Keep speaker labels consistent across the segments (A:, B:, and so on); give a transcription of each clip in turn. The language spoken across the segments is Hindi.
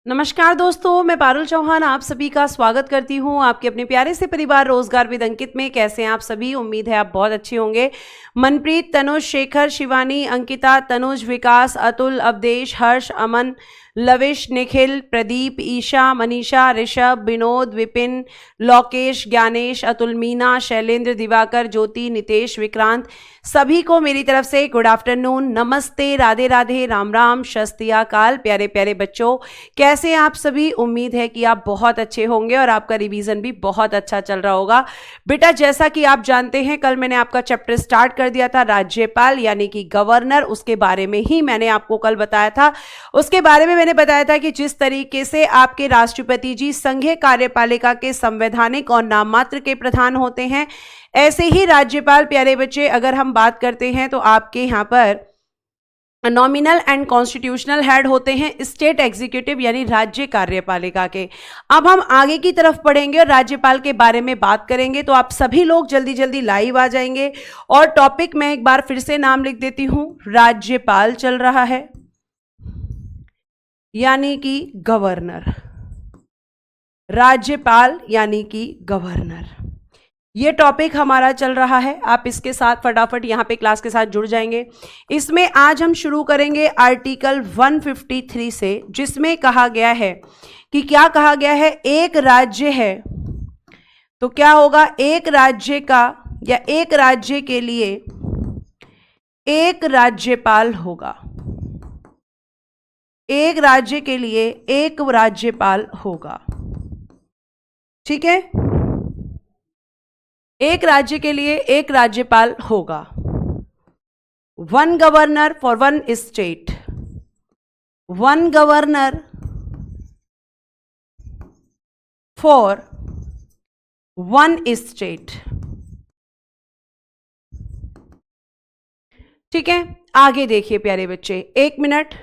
A: नमस्कार दोस्तों, मैं पारुल चौहान आप सभी का स्वागत करती हूं आपके अपने प्यारे से परिवार रोजगार विद अंकित में। कैसे हैं आप सभी? उम्मीद है आप बहुत अच्छे होंगे। मनप्रीत, तनुज, शेखर, शिवानी, अंकिता, तनुज, विकास, अतुल, अवधेश, हर्ष, अमन, लविश, निखिल, प्रदीप, ईशा, मनीषा, ऋषभ, विनोद, विपिन, लोकेश, ज्ञानेश, अतुल, मीना, शैलेंद्र, दिवाकर, ज्योति, नितेश, विक्रांत, सभी को मेरी तरफ से गुड आफ्टरनून, नमस्ते, राधे राधे, राम राम, शस्त्रियाकाल। प्यारे प्यारे बच्चों, कैसे हैं आप सभी? उम्मीद है कि आप बहुत अच्छे होंगे और आपका रिवीजन भी बहुत अच्छा चल रहा होगा। बेटा, जैसा कि आप जानते हैं, कल मैंने आपका चैप्टर स्टार्ट कर दिया था राज्यपाल यानी कि गवर्नर। उसके बारे में ही मैंने आपको कल बताया था। उसके बारे में मैंने बताया था कि जिस तरीके से आपके राष्ट्रपति जी संघीय कार्यपालिका के संवैधानिक और नाममात्र के प्रधान होते हैं, ऐसे ही राज्यपाल, प्यारे बच्चे, अगर हम बात करते हैं तो आपके यहाँ पर नॉमिनल एंड कॉन्स्टिट्यूशनल हेड होते हैं स्टेट एग्जीक्यूटिव यानी राज्य कार्यपालिका के। अब हम आगे की तरफ पढ़ेंगे और राज्यपाल के बारे में बात करेंगे, तो आप सभी लोग जल्दी जल्दी लाइव आ जाएंगे। और टॉपिक में एक बार फिर से नाम लिख देती हूं, राज्यपाल चल रहा है यानी कि गवर्नर। राज्यपाल यानी कि गवर्नर, ये टॉपिक हमारा चल रहा है। आप इसके साथ फटाफट यहाँ पे क्लास के साथ जुड़ जाएंगे। इसमें आज हम शुरू करेंगे आर्टिकल 153 से, जिसमें कहा गया है कि क्या कहा गया है, एक राज्य है तो क्या होगा, एक राज्य का या एक राज्य के लिए एक राज्यपाल होगा। एक राज्य के लिए एक राज्यपाल होगा, ठीक है। एक राज्य के लिए एक राज्यपाल होगा। One governor for one state, one governor for one state, ठीक है। आगे देखिए प्यारे बच्चे, एक मिनट,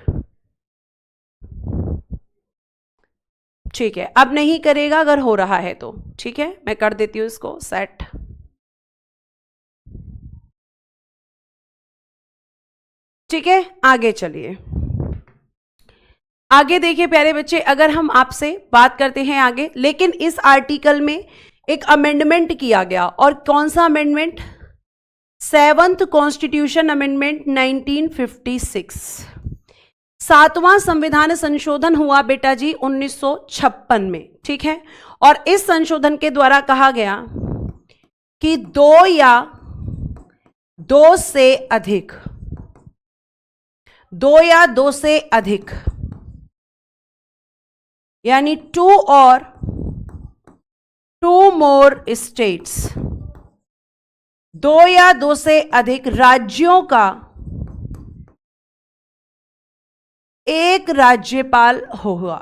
A: ठीक है। अब नहीं करेगा, अगर हो रहा है तो ठीक है, मैं कर देती हूं इसको सेट। ठीक है, आगे चलिए। आगे देखिए प्यारे बच्चे, अगर हम आपसे बात करते हैं आगे, लेकिन इस आर्टिकल में एक अमेंडमेंट किया गया। और कौन सा अमेंडमेंट? 7th constitution amendment 1956। 7वां संविधान संशोधन हुआ बेटा जी 1956 में, ठीक है। और इस संशोधन के द्वारा कहा गया कि दो या दो से अधिक, दो या दो से अधिक यानी टू और टू मोर स्टेट्स, दो या दो से अधिक राज्यों का एक राज्यपाल होगा,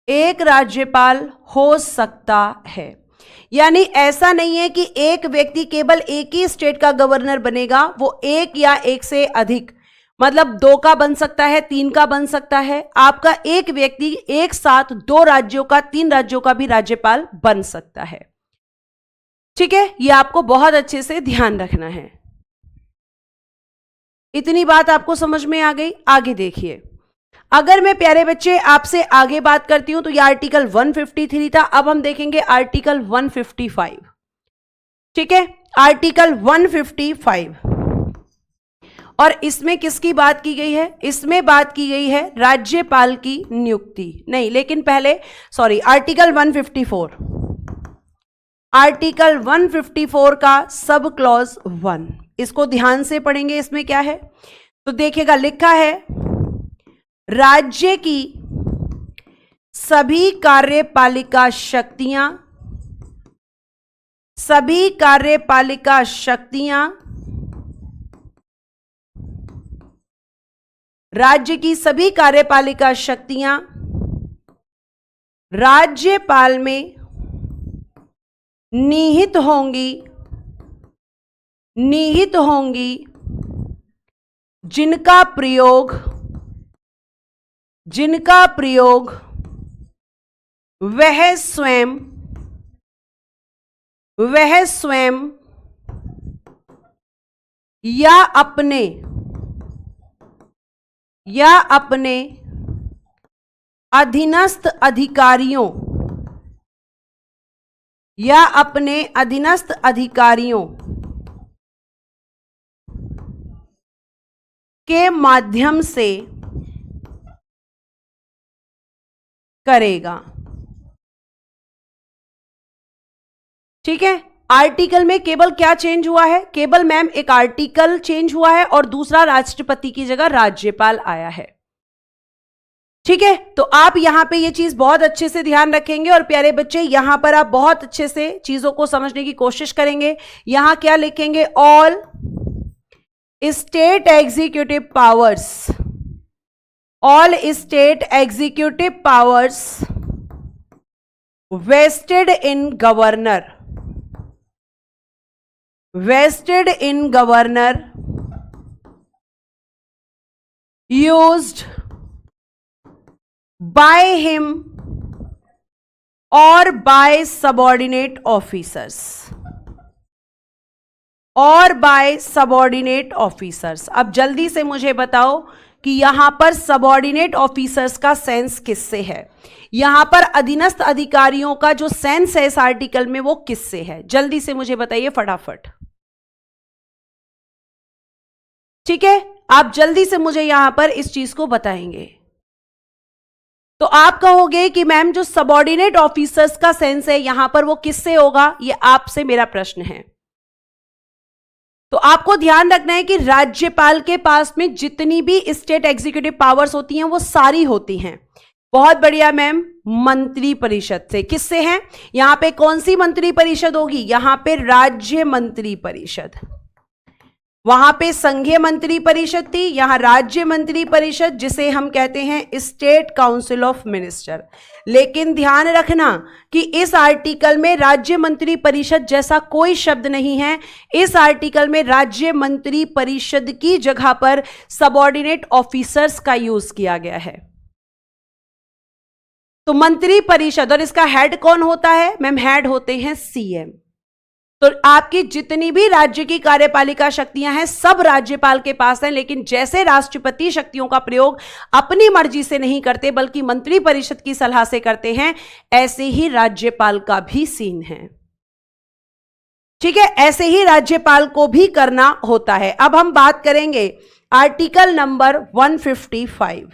A: एक राज्यपाल हो सकता है। यानी ऐसा नहीं है कि एक व्यक्ति केवल एक ही स्टेट का गवर्नर बनेगा, वो एक या एक से अधिक, मतलब 2 का बन सकता है, 3 का बन सकता है। आपका एक व्यक्ति एक साथ 2 राज्यों का, 3 राज्यों का भी राज्यपाल बन सकता है, ठीक है। ये आपको बहुत अच्छे से ध्यान रखना है। इतनी बात आपको समझ में आ गई? आगे देखिए, अगर मैं प्यारे बच्चे आपसे आगे बात करती हूं तो ये आर्टिकल 153 था। अब हम देखेंगे आर्टिकल 155, ठीक है। आर्टिकल 155, और इसमें किसकी बात की गई है? इसमें बात की गई है राज्यपाल की नियुक्ति, नहीं, लेकिन पहले सॉरी, आर्टिकल 154, आर्टिकल 154 का सब क्लॉज 1, इसको ध्यान से पढ़ेंगे। इसमें क्या है तो देखिएगा, लिखा है राज्य की सभी कार्यपालिका शक्तियां, सभी कार्यपालिका शक्तियां, राज्य की सभी कार्यपालिका शक्तियां राज्यपाल में निहित होंगी, निहित होंगी, जिनका प्रयोग, जिनका प्रयोग वह स्वयं, वह स्वयं या अपने अधीनस्थ अधिकारियों या अपने अधीनस्थ अधिकारियों के माध्यम से करेगा। ठीक है, आर्टिकल में केवल क्या चेंज हुआ है? केवल मैम एक आर्टिकल चेंज हुआ है और दूसरा राष्ट्रपति की जगह राज्यपाल आया है। ठीक है, तो आप यहां पे ये चीज बहुत अच्छे से ध्यान रखेंगे और प्यारे बच्चे यहां पर आप बहुत अच्छे से चीजों को समझने की कोशिश करेंगे। यहां क्या लिखेंगे? All state executive powers, all state executive powers vested in governor, vested in governor used by him or by subordinate officers, और by subordinate officers। अब जल्दी से मुझे बताओ कि यहां पर सबॉर्डिनेट ऑफिसर्स का सेंस किससे है? यहां पर अधीनस्थ अधिकारियों का जो सेंस है इस आर्टिकल में वो किससे है? जल्दी से मुझे बताइए फटाफट। ठीक है, आप जल्दी से मुझे यहां पर इस चीज को बताएंगे। तो आप कहोगे कि मैम जो सबॉर्डिनेट ऑफिसर्स का सेंस है यहां पर वो किससे होगा? ये आपसे मेरा प्रश्न है। तो आपको ध्यान रखना है कि राज्यपाल के पास में जितनी भी स्टेट एग्जीक्यूटिव पावर्स होती हैं वो सारी होती हैं। बहुत बढ़िया मैम, मंत्री परिषद से। किससे हैं? यहां पे कौन सी मंत्री परिषद होगी? यहां पे राज्य मंत्री परिषद। वहां पे संघीय मंत्री परिषद थी, यहां राज्य मंत्री परिषद जिसे हम कहते हैं स्टेट काउंसिल ऑफ मिनिस्टर। लेकिन ध्यान रखना कि इस आर्टिकल में राज्य मंत्री परिषद जैसा कोई शब्द नहीं है। इस आर्टिकल में राज्य मंत्री परिषद की जगह पर सबऑर्डिनेट ऑफिसर्स का यूज किया गया है। तो मंत्री परिषद, और इसका हेड कौन होता है? मैम हेड होते हैं सीएम। तो आपकी जितनी भी राज्य की कार्यपालिका शक्तियां हैं सब राज्यपाल के पास हैं, लेकिन जैसे राष्ट्रपति शक्तियों का प्रयोग अपनी मर्जी से नहीं करते बल्कि मंत्री परिषद की सलाह से करते हैं, ऐसे ही राज्यपाल का भी सीन है। ठीक है, ऐसे ही राज्यपाल को भी करना होता है। अब हम बात करेंगे आर्टिकल नंबर 155।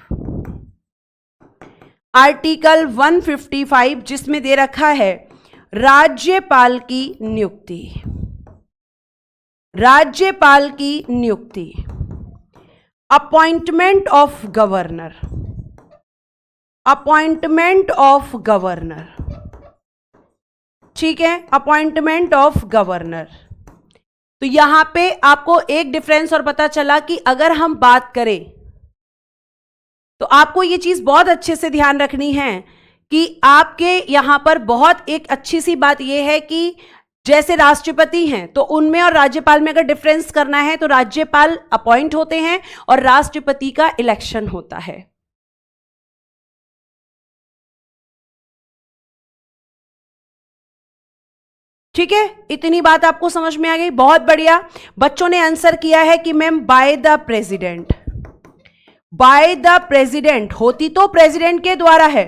A: आर्टिकल 155 जिसमें दे रखा है राज्यपाल की नियुक्ति। राज्यपाल की नियुक्ति, appointment of governor, appointment of governor. ठीक है, अपॉइंटमेंट ऑफ गवर्नर। तो यहां पे आपको एक डिफरेंस और पता चला कि अगर हम बात करें तो आपको यह चीज बहुत अच्छे से ध्यान रखनी है कि आपके यहां पर बहुत एक अच्छी सी बात यह है कि जैसे राष्ट्रपति हैं तो उनमें और राज्यपाल में अगर डिफरेंस करना है तो राज्यपाल अपॉइंट होते हैं और राष्ट्रपति का इलेक्शन होता है। ठीक है, इतनी बात आपको समझ में आ गई? बहुत बढ़िया। बच्चों ने आंसर किया है कि ma'am by the president. By the president होती तो प्रेसिडेंट के द्वारा है,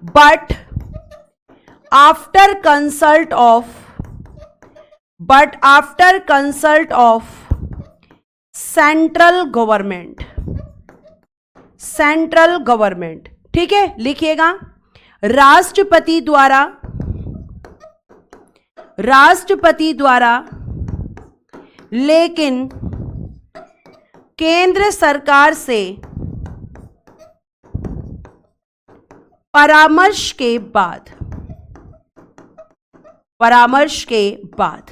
A: but after consult of central government. Central government, ठीक है, लिखिएगा राष्ट्रपति द्वारा लेकिन केंद्र सरकार से परामर्श के बाद।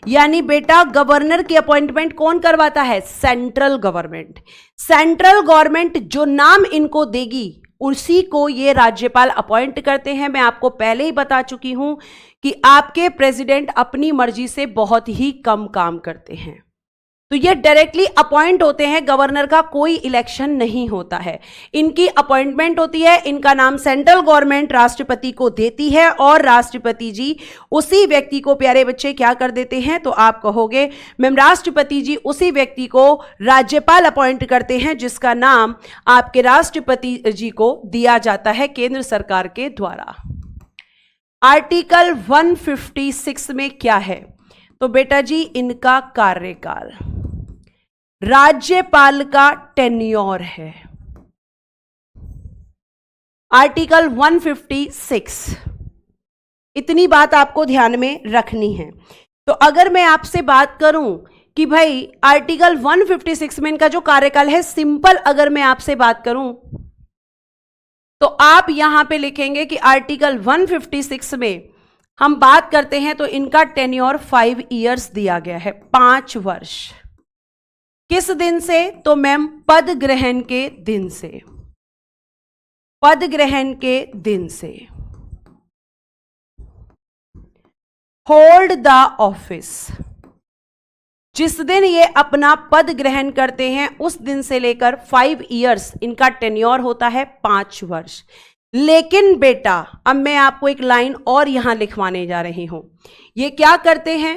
A: यानी बेटा गवर्नर की अपॉइंटमेंट कौन करवाता है? Central government. सेंट्रल गवर्नमेंट जो नाम इनको देगी उसी को ये राज्यपाल अपॉइंट करते हैं। मैं आपको पहले ही बता चुकी हूं कि आपके प्रेसिडेंट अपनी मर्जी से बहुत ही कम काम करते हैं। तो ये डायरेक्टली अपॉइंट होते हैं, गवर्नर का कोई इलेक्शन नहीं होता है, इनकी अपॉइंटमेंट होती है। इनका नाम सेंट्रल गवर्नमेंट राष्ट्रपति को देती है और राष्ट्रपति जी उसी व्यक्ति को, प्यारे बच्चे, क्या कर देते हैं, तो आप कहोगे मैम राष्ट्रपति जी उसी व्यक्ति को राज्यपाल अपॉइंट करते हैं जिसका नाम आपके राष्ट्रपति जी को दिया जाता है केंद्र सरकार के द्वारा। आर्टिकल 156 में क्या है, तो बेटा जी इनका कार्यकाल, राज्यपाल का टेन्योर है। आर्टिकल 156, इतनी बात आपको ध्यान में रखनी है। तो अगर मैं आपसे बात करूं कि भाई आर्टिकल 156 में इनका जो कार्यकाल है, सिंपल अगर मैं आपसे बात करूं तो आप यहां पे लिखेंगे कि आर्टिकल 156 में हम बात करते हैं तो इनका टेन्योर 5 इयर्स दिया गया है, 5 वर्ष। किस दिन से, तो मैम पद ग्रहण के दिन से, पद ग्रहण के दिन से। होल्ड द ऑफिस, जिस दिन ये अपना पद ग्रहण करते हैं उस दिन से लेकर 5 इयर्स इनका टेन्योर होता है, 5 वर्ष। लेकिन बेटा अब मैं आपको एक लाइन और यहां लिखवाने जा रही हूं। ये क्या करते हैं,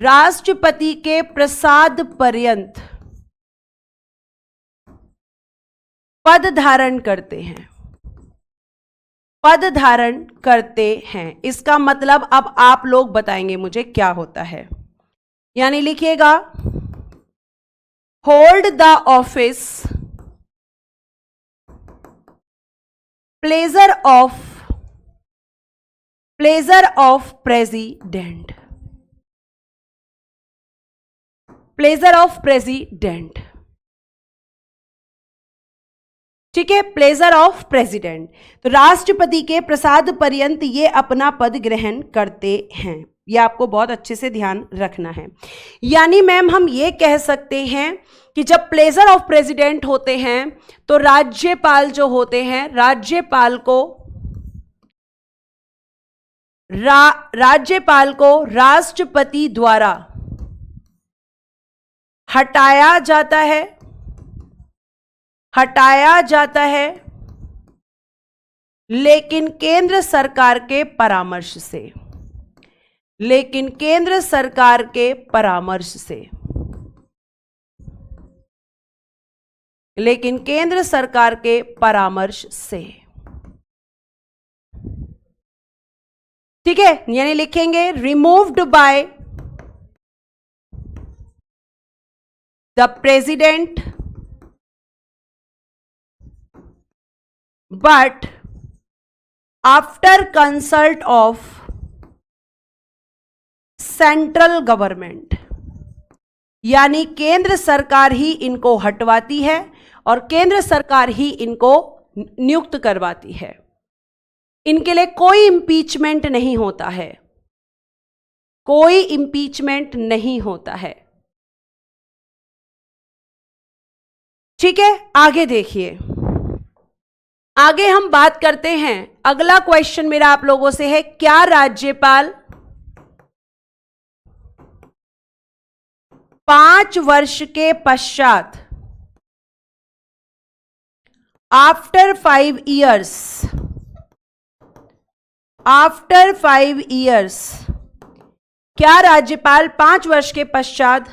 A: राष्ट्रपति के प्रसाद पर्यंत पद धारण करते हैं, पद धारण करते हैं। इसका मतलब अब आप लोग बताएंगे मुझे क्या होता है, यानी लिखिएगा hold the office pleasure of president, pleasure of president, ठीक है, प्लेजर ऑफ प्रेसिडेंट। तो राष्ट्रपति के प्रसाद पर्यंत ये अपना पद ग्रहण करते हैं, ये आपको बहुत अच्छे से ध्यान रखना है। यानी मैम हम ये कह सकते हैं कि जब प्लेजर ऑफ प्रेसिडेंट होते हैं तो राज्यपाल जो होते हैं, राज्यपाल को राष्ट्रपति द्वारा हटाया जाता है, लेकिन केंद्र सरकार के परामर्श से, लेकिन केंद्र सरकार के परामर्श से, लेकिन केंद्र सरकार के परामर्श से, ठीक है। यानी लिखेंगे removed by the president but after consult of central government, यानी केंद्र सरकार ही इनको हटवाती है और केंद्र सरकार ही इनको नियुक्त करवाती है। इनके लिए कोई इंपीचमेंट नहीं होता है, कोई इंपीचमेंट नहीं होता है, ठीक है। आगे देखिए, आगे हम बात करते हैं। अगला क्वेश्चन मेरा आप लोगों से है, क्या राज्यपाल 5 वर्ष के पश्चात आफ्टर 5 इयर्स क्या राज्यपाल 5 वर्ष के पश्चात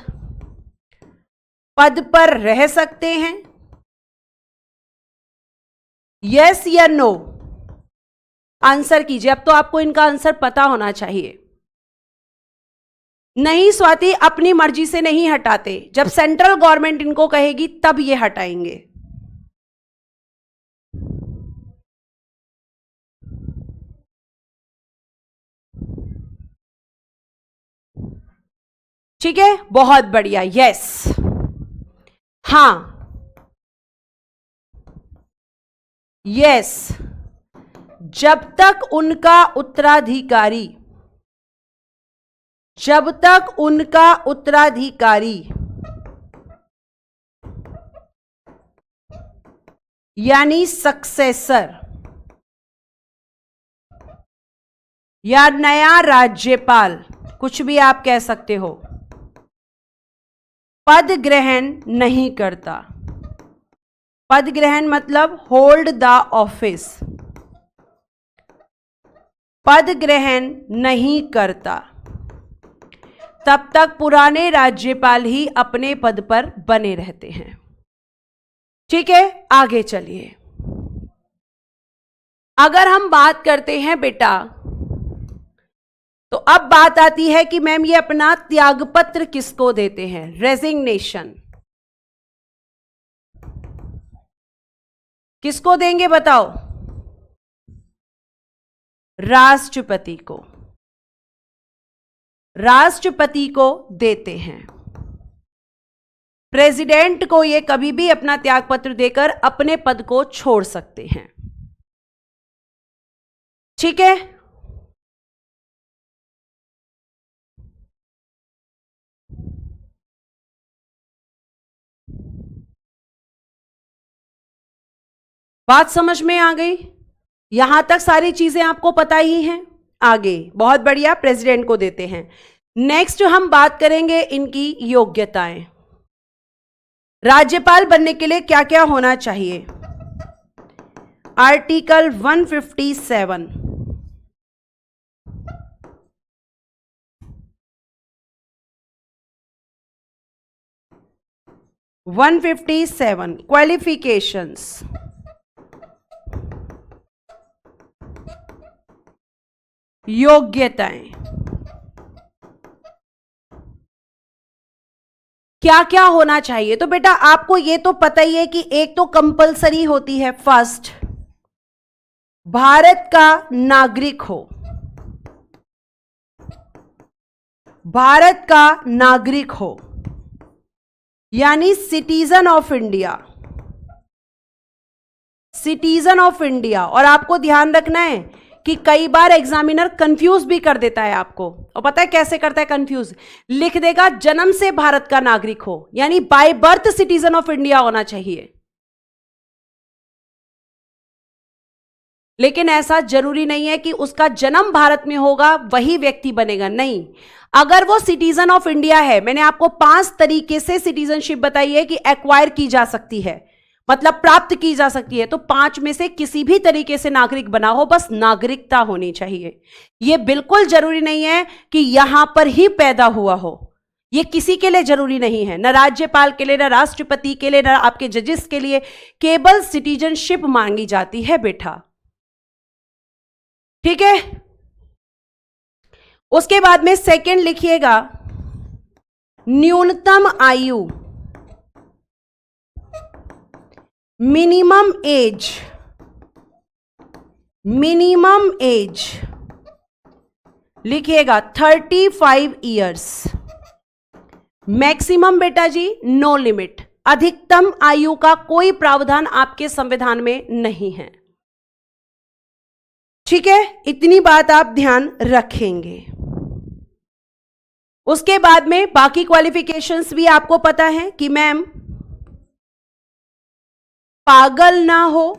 A: पद पर रह सकते हैं? यस या नो, आंसर कीजिए। अब तो आपको इनका आंसर पता होना चाहिए। नहीं स्वाति, अपनी मर्जी से नहीं हटाते, जब सेंट्रल गवर्नमेंट इनको कहेगी तब ये हटाएंगे। ठीक है, बहुत बढ़िया, यस, हाँ, यस, जब तक उनका उत्तराधिकारी यानी सक्सेसर या नया राज्यपाल कुछ भी आप कह सकते हो। पद ग्रहण नहीं करता। पद ग्रहण मतलब होल्ड द ऑफिस। पद ग्रहण नहीं करता तब तक पुराने राज्यपाल ही अपने पद पर बने रहते हैं। ठीक है, आगे चलिए। अगर हम बात करते हैं बेटा, तो अब बात आती है कि मैम ये अपना त्यागपत्र किसको देते हैं, रेजिग्नेशन किसको देंगे बताओ? राष्ट्रपति को। राष्ट्रपति को देते हैं। प्रेसिडेंट को ये कभी भी अपना त्यागपत्र देकर अपने पद को छोड़ सकते हैं। ठीक है, बात समझ में आ गई? यहां तक सारी चीजें आपको पता ही हैं। आगे बहुत बढ़िया, प्रेसिडेंट को देते हैं। नेक्स्ट हम बात करेंगे इनकी योग्यताएं। राज्यपाल बनने के लिए क्या क्या होना चाहिए? Article 157, qualifications. योग्यताएं क्या क्या होना चाहिए? तो बेटा आपको ये तो पता ही है कि एक तो कंपलसरी होती है, फर्स्ट भारत का नागरिक हो। भारत का नागरिक हो यानी citizen of India. Citizen of India. और आपको ध्यान रखना है कि कई बार एग्जामिनर कंफ्यूज भी कर देता है आपको, और पता है कैसे करता है कंफ्यूज? लिख देगा जन्म से भारत का नागरिक हो, यानी by birth citizen of India होना चाहिए। लेकिन ऐसा जरूरी नहीं है कि उसका जन्म भारत में होगा वही व्यक्ति बनेगा, नहीं। अगर वो सिटीजन ऑफ इंडिया है, मैंने आपको 5 तरीके से सिटीजनशिप बताई है कि एक्वायर की जा सकती है, मतलब प्राप्त की जा सकती है, तो 5 में से किसी भी तरीके से नागरिक बना हो, बस नागरिकता होनी चाहिए। यह बिल्कुल जरूरी नहीं है कि यहां पर ही पैदा हुआ हो, यह किसी के लिए जरूरी नहीं है, न राज्यपाल के लिए, न राष्ट्रपति के लिए, न आपके जजेस के लिए। केवल सिटीजनशिप मांगी जाती है बेटा। ठीक है, उसके बाद में सेकंड लिखिएगा, न्यूनतम आयु, मिनिमम एज। मिनिमम एज लिखिएगा 35 ईयर्स। मैक्सिमम बेटा जी नो लिमिट, अधिकतम आयु का कोई प्रावधान आपके संविधान में नहीं है। ठीक है, इतनी बात आप ध्यान रखेंगे। उसके बाद में बाकी क्वालिफिकेशंस भी आपको पता है कि मैम पागल ना हो,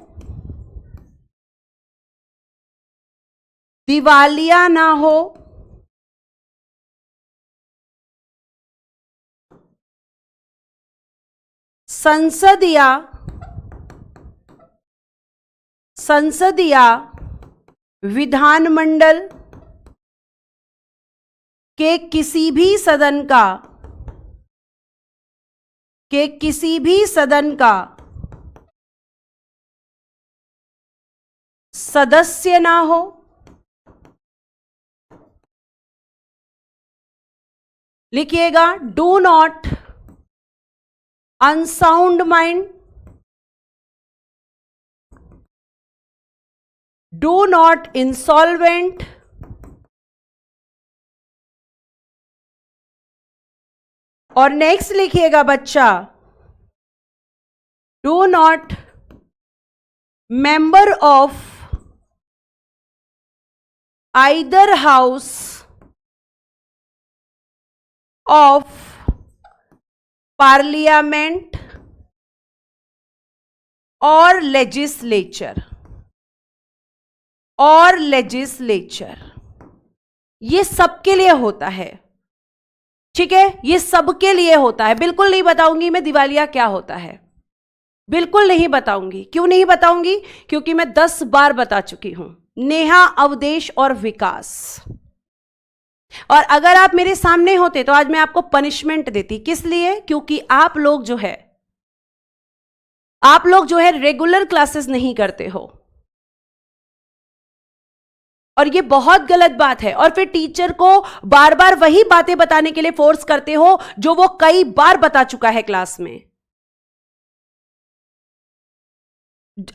A: दिवालिया ना हो, संसद या विधानमंडल के किसी भी सदन का सदस्य ना हो, लिखिएगा do not unsound mind, do not insolvent, और नेक्स्ट लिखिएगा बच्चा do not member of either house of parliament or legislature ये सबके लिए होता है, ठीक है, ये सबके लिए होता है। बिल्कुल नहीं बताऊंगी मैं दिवालिया क्या होता है, बिल्कुल नहीं बताऊंगी। क्यों नहीं बताऊंगी? क्योंकि मैं 10 बार बता चुकी हूं। नेहा, अवधेश और विकास। और अगर आप मेरे सामने होते तो आज मैं आपको पनिशमेंट देती। किस लिए? क्योंकि आप लोग जो है रेगुलर क्लासेस नहीं करते हो, और ये बहुत गलत बात है। और फिर टीचर को बार बार वही बातें बताने के लिए फोर्स करते हो जो वो कई बार बता चुका है क्लास में।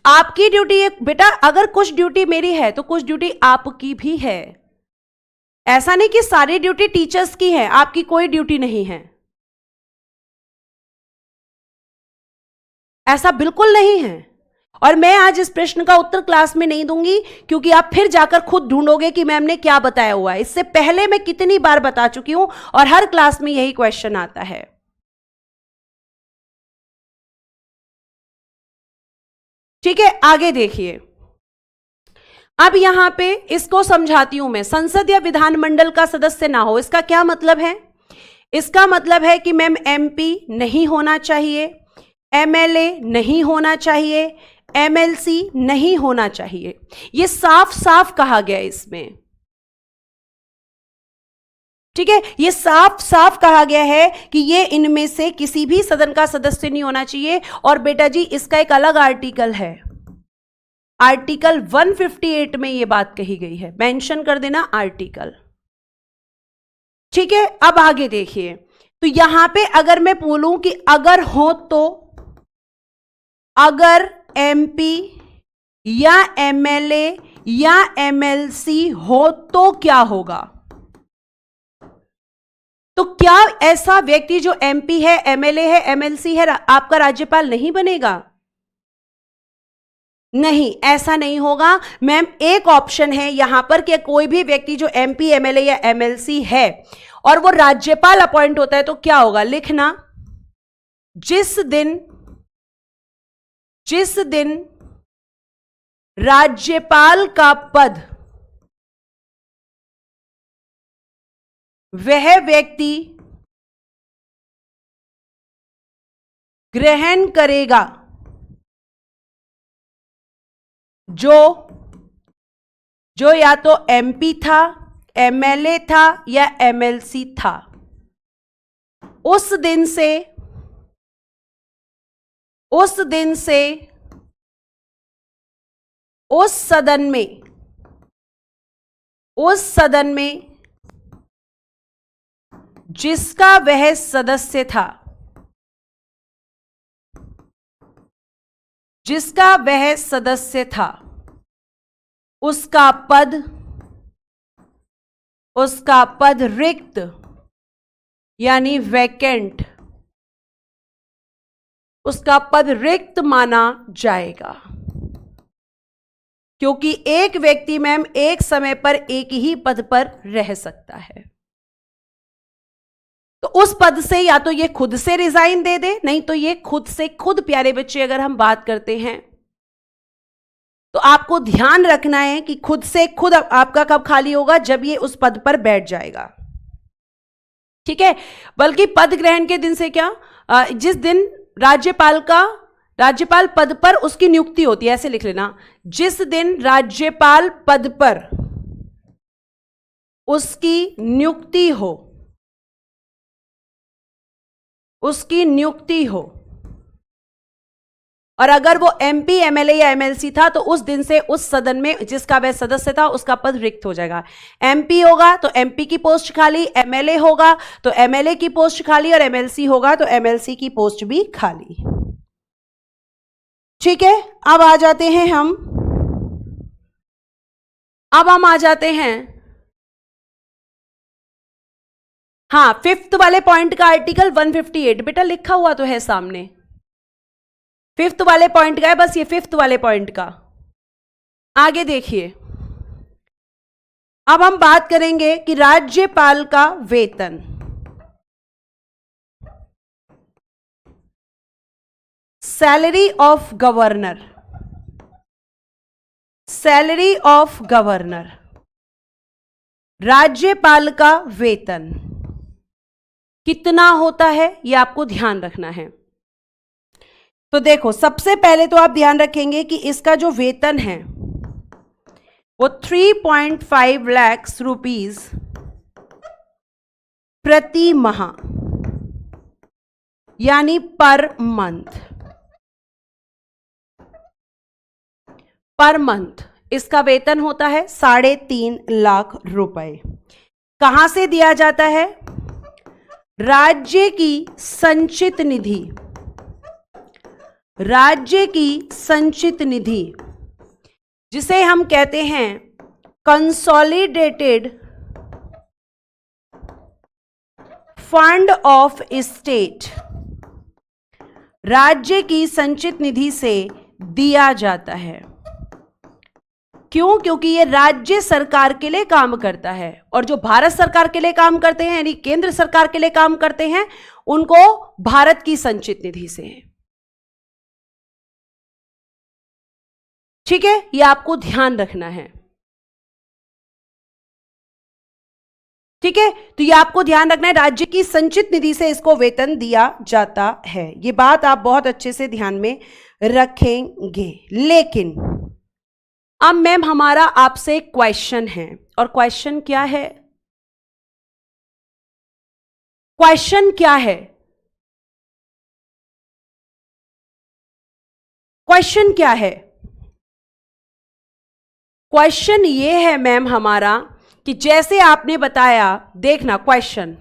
A: आपकी ड्यूटी है बेटा, अगर कुछ ड्यूटी मेरी है तो कुछ ड्यूटी आपकी भी है। ऐसा नहीं कि सारी ड्यूटी टीचर्स की है, आपकी कोई ड्यूटी नहीं है, ऐसा बिल्कुल नहीं है। और मैं आज इस प्रश्न का उत्तर क्लास में नहीं दूंगी, क्योंकि आप फिर जाकर खुद ढूंढोगे कि मैम ने क्या बताया हुआ है। इससे पहले मैं कितनी बार बता चुकी हूं, और हर क्लास में यही क्वेश्चन आता है। ठीक है, आगे देखिए। अब यहां पे इसको समझाती हूं मैं। संसद या विधानमंडल का सदस्य ना हो, इसका क्या मतलब है? इसका मतलब है कि मैम एमपी नहीं होना चाहिए, एमएलए नहीं होना चाहिए, एमएलसी नहीं होना चाहिए। ये साफ साफ कहा गया है इसमें, ठीक है, ये साफ साफ कहा गया है कि ये इनमें से किसी भी सदन का सदस्य नहीं होना चाहिए। और बेटा जी, इसका एक अलग आर्टिकल है, आर्टिकल 158 में ये बात कही गई है। मेंशन कर देना आर्टिकल, ठीक है। अब आगे देखिए, तो यहां पे अगर मैं बोलूं कि अगर हो तो, अगर एमपी या एमएलए या एमएलसी हो तो क्या होगा? तो क्या ऐसा व्यक्ति जो एमपी है, एमएलए है, एमएलसी है, आपका राज्यपाल नहीं बनेगा? नहीं, ऐसा नहीं होगा मैम। एक ऑप्शन है यहां पर कि कोई भी व्यक्ति जो एमपी, एमएलए या एमएलसी है और वो राज्यपाल अपॉइंट होता है, तो क्या होगा? लिखना, जिस दिन राज्यपाल का पद वह व्यक्ति ग्रहण करेगा जो या तो एमपी था, एमएलए था या एमएलसी था, उस दिन से उस सदन में जिसका वह सदस्य था, उसका पद रिक्त यानी वैकेंट, उसका पद रिक्त माना जाएगा। क्योंकि एक व्यक्ति मैम एक समय पर एक ही पद पर रह सकता है, तो उस पद से या तो ये खुद से रिजाइन दे दे, नहीं तो ये खुद प्यारे बच्चे, अगर हम बात करते हैं तो आपको ध्यान रखना है कि खुद आपका कब खाली होगा? जब ये उस पद पर बैठ जाएगा, ठीक है। बल्कि पद ग्रहण के दिन से क्या, जिस दिन राज्यपाल पद पर उसकी नियुक्ति होती है, ऐसे लिख लेना, जिस दिन राज्यपाल पद पर उसकी नियुक्ति हो, और अगर वो एमपी, एमएलए या एमएलसी था तो उस दिन से उस सदन में जिसका वह सदस्य था उसका पद रिक्त हो जाएगा। एमपी होगा तो एमपी की पोस्ट खाली, एमएलए होगा तो एमएलए की पोस्ट खाली, और एमएलसी होगा तो एमएलसी की पोस्ट भी खाली, ठीक है। अब आ जाते हैं हाँ, 5th वाले पॉइंट का आर्टिकल 158 बेटा लिखा हुआ तो है सामने, 5th वाले पॉइंट का है, बस ये 5th वाले पॉइंट का। आगे देखिए, अब हम बात करेंगे कि राज्यपाल का वेतन। सैलरी ऑफ गवर्नर राज्यपाल का वेतन कितना होता है, यह आपको ध्यान रखना है। तो देखो, सबसे पहले तो आप ध्यान रखेंगे कि इसका जो वेतन है वो 3.5 लाख रुपीस प्रति माह, यानी पर मंथ, पर मंथ इसका वेतन होता है 3.5 लाख रुपए। कहां से दिया जाता है? राज्य की संचित निधि, राज्य की संचित निधि जिसे हम कहते हैं कंसोलिडेटेड फंड ऑफ स्टेट, राज्य की संचित निधि से दिया जाता है। क्यों? क्योंकि ये राज्य सरकार के लिए काम करता है, और जो भारत सरकार के लिए काम करते हैं, यानी केंद्र सरकार के लिए काम करते हैं, उनको भारत की संचित निधि से है। ठीक है, ये आपको ध्यान रखना है। ठीक है, तो ये आपको ध्यान रखना है, राज्य की संचित निधि से इसको वेतन दिया जाता है। ये बात आप बहुत अच्छे से ध्यान में रखेंगे। लेकिन अब मैम हमारा आपसे एक क्वेश्चन है, और क्वेश्चन क्या है? क्वेश्चन क्या है? क्वेश्चन क्या है? क्वेश्चन ये है मैम हमारा कि जैसे आपने बताया, देखना क्वेश्चन,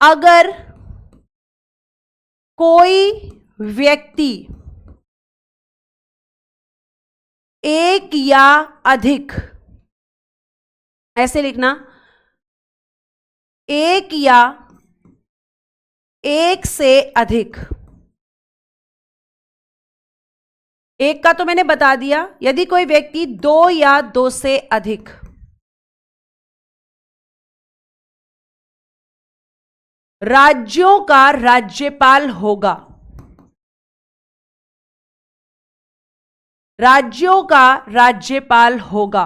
A: अगर कोई व्यक्ति एक या अधिक, ऐसे लिखना, एक या एक से अधिक, एक का तो मैंने बता दिया, यदि कोई व्यक्ति 2 या 2 से अधिक राज्यों का राज्यपाल होगा, राज्यों का राज्यपाल होगा,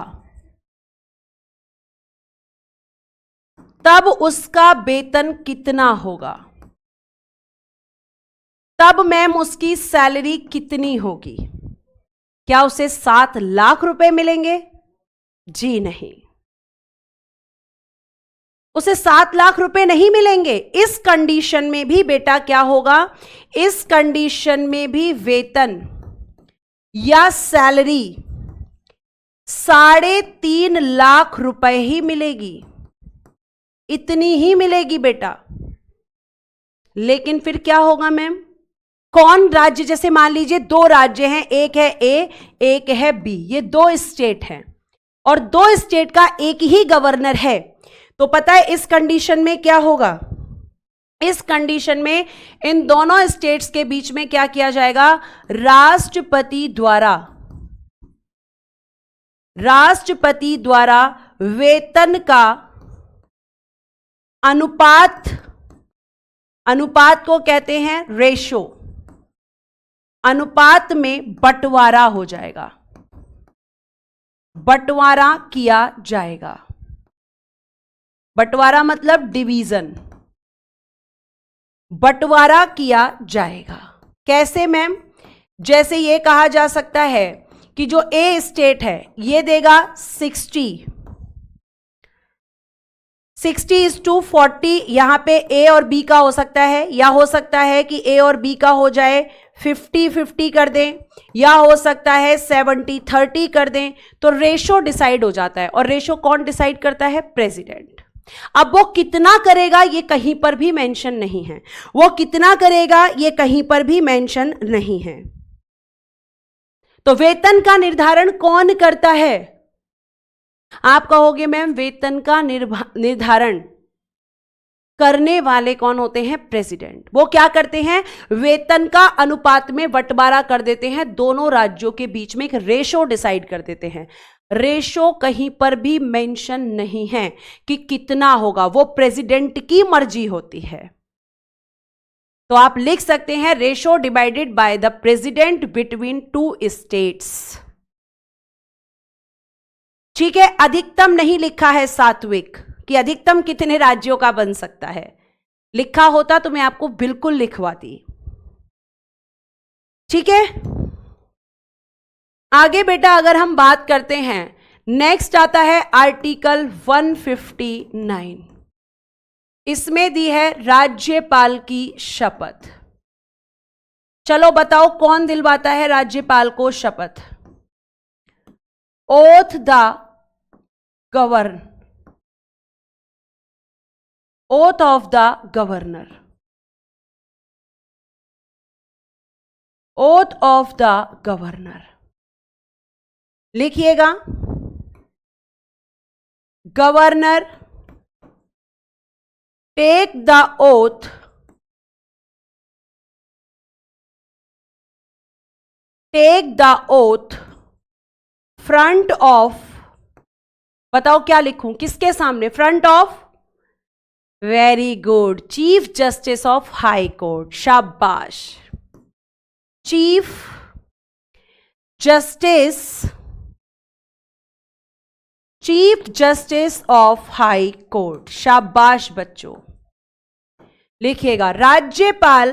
A: तब उसका वेतन कितना होगा? तब मैम उसकी सैलरी कितनी होगी? क्या उसे 7 लाख रुपए मिलेंगे? जी नहीं, उसे 7 लाख रुपए नहीं मिलेंगे। इस कंडीशन में भी बेटा क्या होगा? इस कंडीशन में भी वेतन या सैलरी 3.5 लाख रुपए ही मिलेगी, इतनी ही मिलेगी बेटा। लेकिन फिर क्या होगा मैम? कौन राज्य, जैसे मान लीजिए 2 राज्य हैं, एक है ए, एक है बी, ये 2 स्टेट हैं, और 2 स्टेट का एक ही गवर्नर है, तो पता है इस कंडीशन में क्या होगा? इस कंडीशन में इन दोनों स्टेट्स के बीच में क्या किया जाएगा? राष्ट्रपति द्वारा वेतन का अनुपात को कहते हैं रेशो, अनुपात में बंटवारा हो जाएगा, बंटवारा किया जाएगा। बंटवारा मतलब डिवीजन, बंटवारा किया जाएगा। कैसे मैम? जैसे ये कहा जा सकता है कि जो ए स्टेट है ये देगा 60:40, यहां पे ए और बी का हो सकता है, या हो सकता है कि ए और बी का हो जाए 50-50 कर दें, या हो सकता है 70-30 कर दें। तो रेशो डिसाइड हो जाता है, और रेशो कौन डिसाइड करता है? प्रेसिडेंट। अब वो कितना करेगा ये कहीं पर भी मेंशन नहीं है, वो कितना करेगा ये कहीं पर भी मेंशन नहीं है। तो वेतन का निर्धारण कौन करता है? आप कहोगे मैम वेतन का निर्धारण करने वाले कौन होते हैं? प्रेसिडेंट। वो क्या करते हैं? वेतन का अनुपात में बंटवारा कर देते हैं, दोनों राज्यों के बीच में एक रेशो डिसाइड कर देते हैं। रेशो कहीं पर भी मेंशन नहीं है कि कितना होगा, वो प्रेसिडेंट की मर्जी होती है। तो आप लिख सकते हैं ratio divided by the president between 2 states. ठीक है, अधिकतम नहीं लिखा है सात्विक कि अधिकतम कितने राज्यों का बन सकता है। लिखा होता तो मैं आपको बिल्कुल लिखवाती। ठीक है, आगे बेटा अगर हम बात करते हैं, नेक्स्ट आता है आर्टिकल 159। इसमें दी है राज्यपाल की शपथ। चलो बताओ कौन दिलवाता है राज्यपाल को शपथ? Oath the govern, oath of the governor, oath of the governor. लिखिएगा, governor take the oath front of, बताओ क्या लिखूं, किसके सामने? Front of, very good, chief justice of high court. शाबाश, chief justice of high court. शाबाश बच्चों। लिखिएगा, राज्यपाल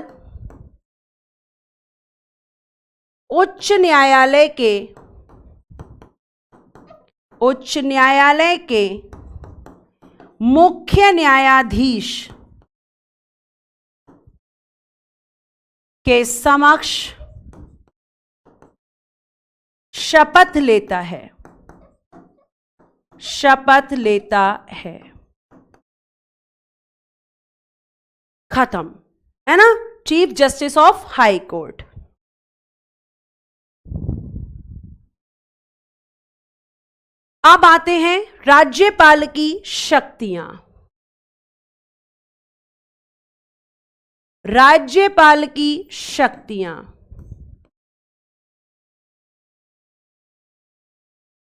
A: उच्च न्यायालय के मुख्य न्यायाधीश के समक्ष शपथ लेता है। खत्म, है ना? Chief justice of high court. अब आते हैं राज्यपाल की शक्तियां। राज्यपाल की शक्तियां,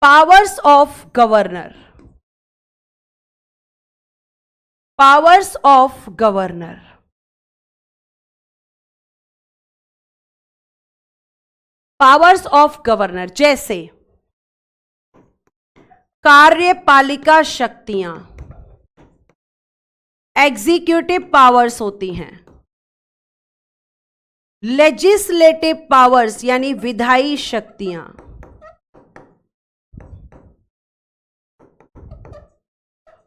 A: powers of governor, powers of governor, powers of governor जैसे कार्यपालिका शक्तियां, एग्जीक्यूटिव पावर्स होती हैं। लेजिस्लेटिव पावर्स यानी विधायी शक्तियां,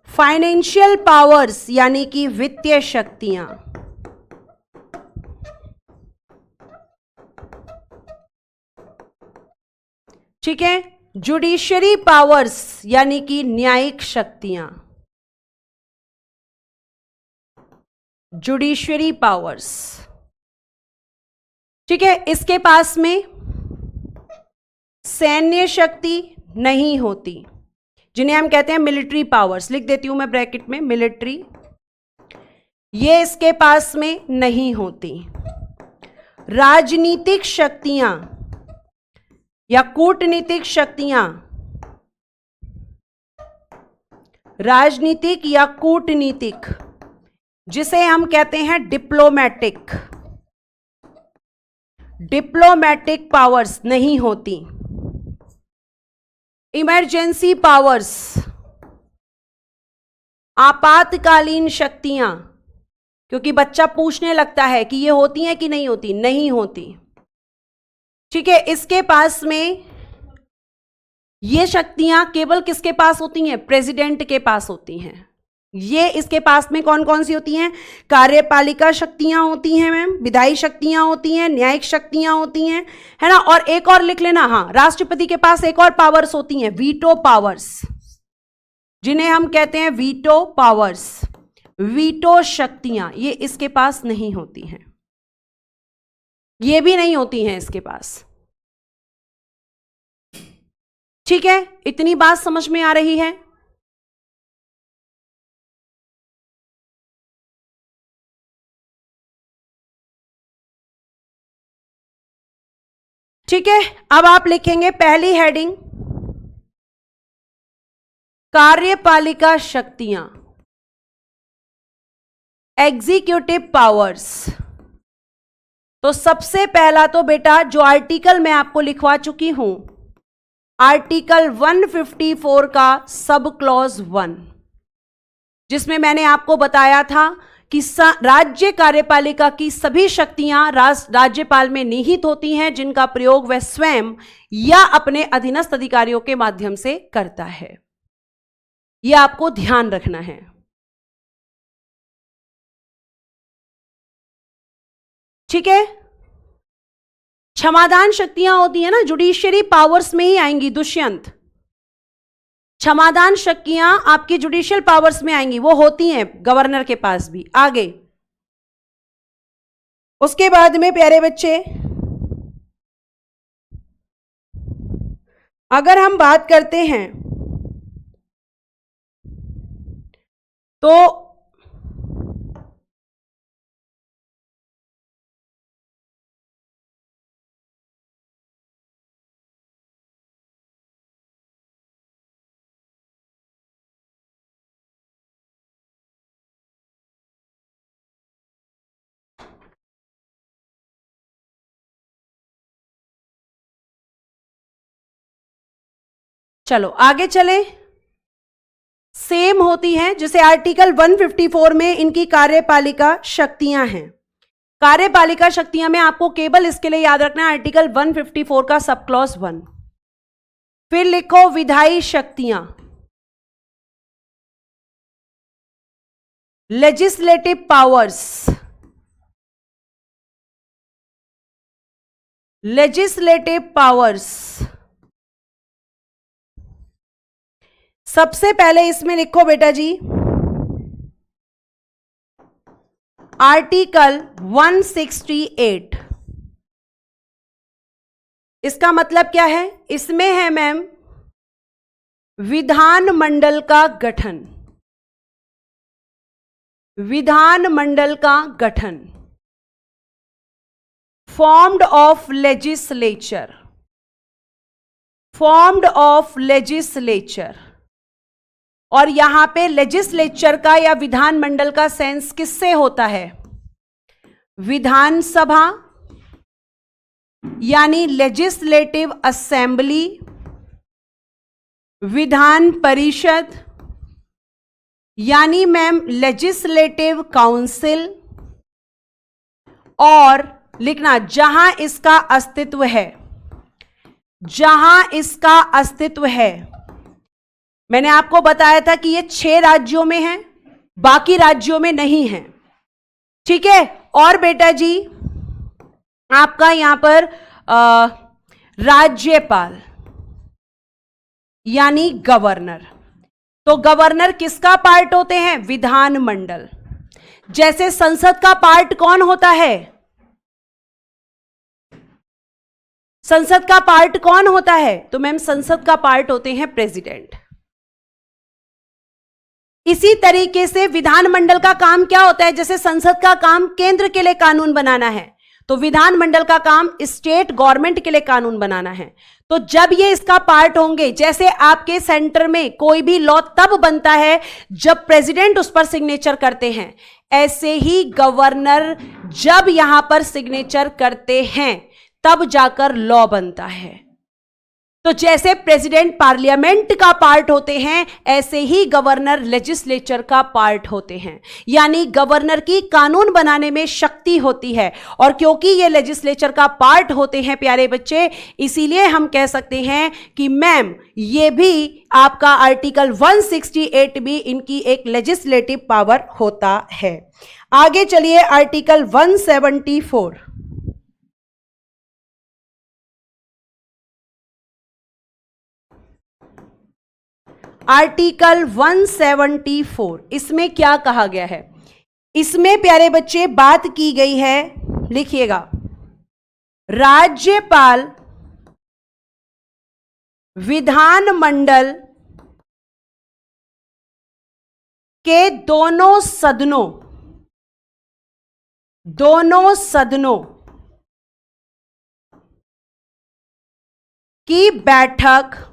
A: फाइनेंशियल पावर्स यानी कि वित्तीय शक्तियां, ठीक है। जुडिशरी पावर्स यानी कि न्यायिक शक्तियां, जुडिशरी पावर्स, ठीक है। इसके पास में सैन्य शक्ति नहीं होती, जिन्हें हम कहते हैं मिलिट्री पावर्स। लिख देती हूं मैं ब्रैकेट में, मिलिट्री, ये इसके पास में नहीं होती। राजनीतिक शक्तियां या कूटनीतिक शक्तियां, राजनीतिक या कूटनीतिक, जिसे हम कहते हैं डिप्लोमैटिक, डिप्लोमैटिक पावर्स नहीं होती। इमरजेंसी पावर्स, आपातकालीन शक्तियां, क्योंकि बच्चा पूछने लगता है कि ये होती हैं कि नहीं होती, नहीं होती, ठीक है। इसके पास में ये शक्तियां केवल किसके पास होती हैं? प्रेसिडेंट के पास होती हैं। ये इसके पास में कौन कौन सी होती हैं? कार्यपालिका शक्तियां होती हैं मैम, विधायी शक्तियां होती हैं, न्यायिक शक्तियां होती हैं, है ना। और एक और लिख लेना, हाँ, राष्ट्रपति के पास एक और पावर्स होती हैं, वीटो पावर्स, जिन्हें हम कहते हैं वीटो पावर्स, वीटो शक्तियां, ये इसके पास नहीं होती हैं, ये भी नहीं होती हैं इसके पास, ठीक है। इतनी बात समझ में आ रही है? ठीक है। अब आप लिखेंगे पहली हेडिंग, कार्यपालिका शक्तियां, एग्जीक्यूटिव पावर्स। तो सबसे पहला तो बेटा जो आर्टिकल मैं आपको लिखवा चुकी हूं आर्टिकल 154 का सब क्लॉज 1, जिसमें मैंने आपको बताया था कि राज्य कार्यपालिका की सभी शक्तियां राज्यपाल में निहित होती हैं, जिनका प्रयोग वह स्वयं या अपने अधीनस्थ अधिकारियों के माध्यम से करता है। यह आपको ध्यान रखना है। ठीक है, क्षमादान शक्तियां होती है ना, जुडिशियरी पावर्स में ही आएंगी दुष्यंत। क्षमादान शक्तियां आपकी जुडिशियल पावर्स में आएंगी, वो होती हैं गवर्नर के पास भी। आगे उसके बाद में प्यारे बच्चे, अगर हम बात करते हैं तो चलो आगे चले। सेम होती हैं, जैसे आर्टिकल 154 में इनकी कार्यपालिका शक्तियां हैं। कार्यपालिका शक्तियां में आपको केवल इसके लिए याद रखना है आर्टिकल 154 का सब क्लॉज 1। फिर लिखो विधायी शक्तियां, लेजिस्लेटिव पावर्स, लेजिस्लेटिव पावर्स। सबसे पहले इसमें लिखो बेटा जी आर्टिकल 168। इसका मतलब क्या है? इसमें है मैम विधानमंडल का गठन, विधानमंडल का गठन, formed of legislature, formed of legislature. और यहां पे लेजिस्लेचर का या विधानमंडल का सेंस किससे होता है? विधानसभा यानी लेजिस्लेटिव असेंबली, विधान परिषद यानी मैम लेजिस्लेटिव काउंसिल, और लिखना जहां इसका अस्तित्व है, जहां इसका अस्तित्व है। मैंने आपको बताया था कि ये 6 राज्यों में है, बाकी राज्यों में नहीं है। ठीक है, और बेटा जी आपका यहां पर राज्यपाल यानी गवर्नर। तो गवर्नर किसका पार्ट होते हैं? विधानमंडल। जैसे संसद का पार्ट कौन होता है? संसद का पार्ट कौन होता है? तो मैम संसद का पार्ट होते हैं प्रेसिडेंट। इसी तरीके से विधानमंडल का काम क्या होता है? जैसे संसद का काम केंद्र के लिए कानून बनाना है, तो विधानमंडल का काम स्टेट गवर्नमेंट के लिए कानून बनाना है। तो जब ये इसका पार्ट होंगे, जैसे आपके सेंटर में कोई भी लॉ तब बनता है जब प्रेसिडेंट उस पर सिग्नेचर करते हैं, ऐसे ही गवर्नर जब यहां पर सिग्नेचर करते हैं तब जाकर लॉ बनता है। तो जैसे प्रेसिडेंट पार्लियामेंट का पार्ट होते हैं, ऐसे ही गवर्नर लेजिस्लेचर का पार्ट होते हैं। यानी गवर्नर की कानून बनाने में शक्ति होती है, और क्योंकि ये लेजिस्लेचर का पार्ट होते हैं प्यारे बच्चे, इसीलिए हम कह सकते हैं कि मैम ये भी आपका आर्टिकल 168 भी इनकी एक लेजिस्लेटिव पावर होता है। आगे चलिए आर्टिकल 174। आर्टिकल 174, इसमें क्या कहा गया है? इसमें प्यारे बच्चे बात की गई है, लिखिएगा, राज्यपाल विधानमंडल के दोनों सदनों की बैठक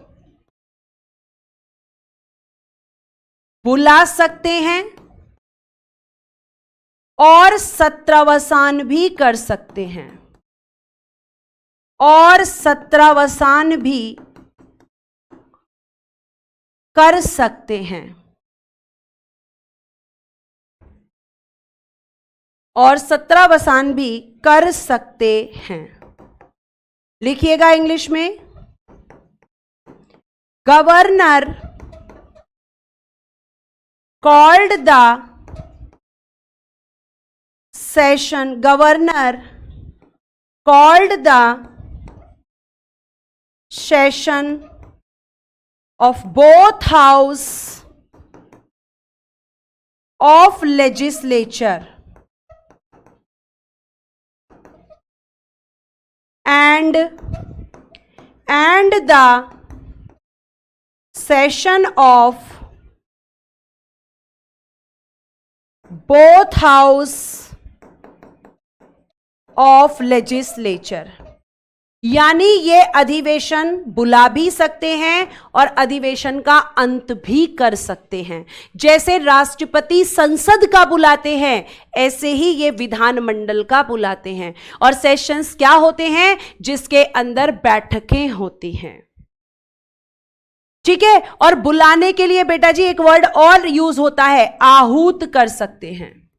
A: बुला सकते हैं और सत्रावसान भी कर सकते हैं, और सत्रावसान भी कर सकते हैं और 17 भी कर सकते हैं। लिखिएगा इंग्लिश में, governor called the session, governor called the session of both house of legislature and the session of both house of legislature, यानी ये अधिवेशन बुला भी सकते हैं और अधिवेशन का अंत भी कर सकते हैं। जैसे राष्ट्रपति संसद का बुलाते हैं, ऐसे ही ये विधानमंडल का बुलाते हैं। और सेशंस क्या होते हैं? जिसके अंदर बैठकें होती हैं। ठीक है। और बुलाने के लिए बेटा जी एक वर्ड और यूज होता है, आहूत कर सकते हैं,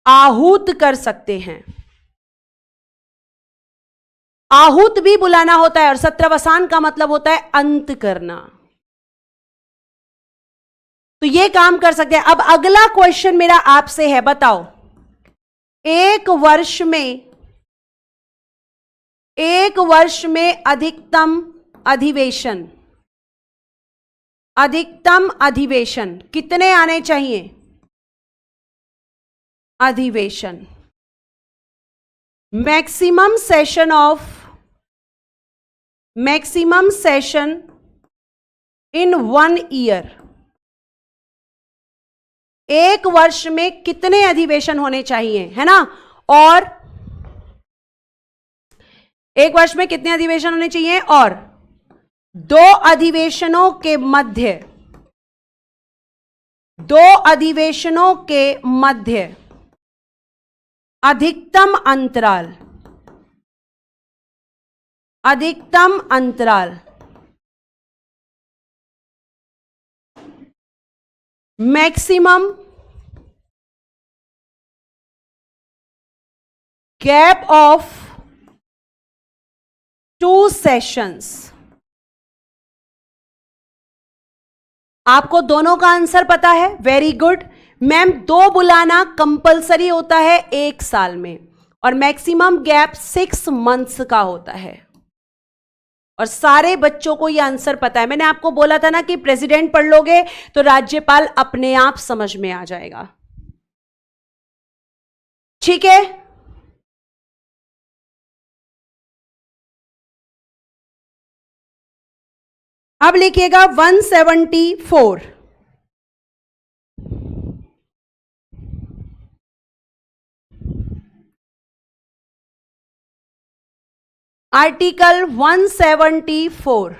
A: आहूत कर सकते हैं। आहूत भी बुलाना होता है और सत्रवसान का मतलब होता है अंत करना। तो ये काम कर सकते हैं। अब अगला क्वेश्चन मेरा आपसे है, बताओ एक वर्ष में अधिकतम अधिवेशन कितने आने चाहिए? अधिवेशन, मैक्सिमम सेशन इन 1 ईयर, एक वर्ष में कितने अधिवेशन होने चाहिए, है ना? और एक वर्ष में कितने अधिवेशन होने चाहिए? और 2 अधिवेशनों के मध्य अधिकतम अंतराल मैक्सिमम गैप ऑफ 2 सेशंस। आपको दोनों का आंसर पता है, वेरी गुड। मैम 2 बुलाना कंपलसरी होता है 1 साल में और मैक्सिमम गैप 6 मंथ्स का होता है। और सारे बच्चों को यह आंसर पता है। मैंने आपको बोला था ना कि प्रेसिडेंट पढ़ लोगे तो राज्यपाल अपने आप समझ में आ जाएगा। ठीक है। अब लिखिएगा 174। आर्टिकल 174,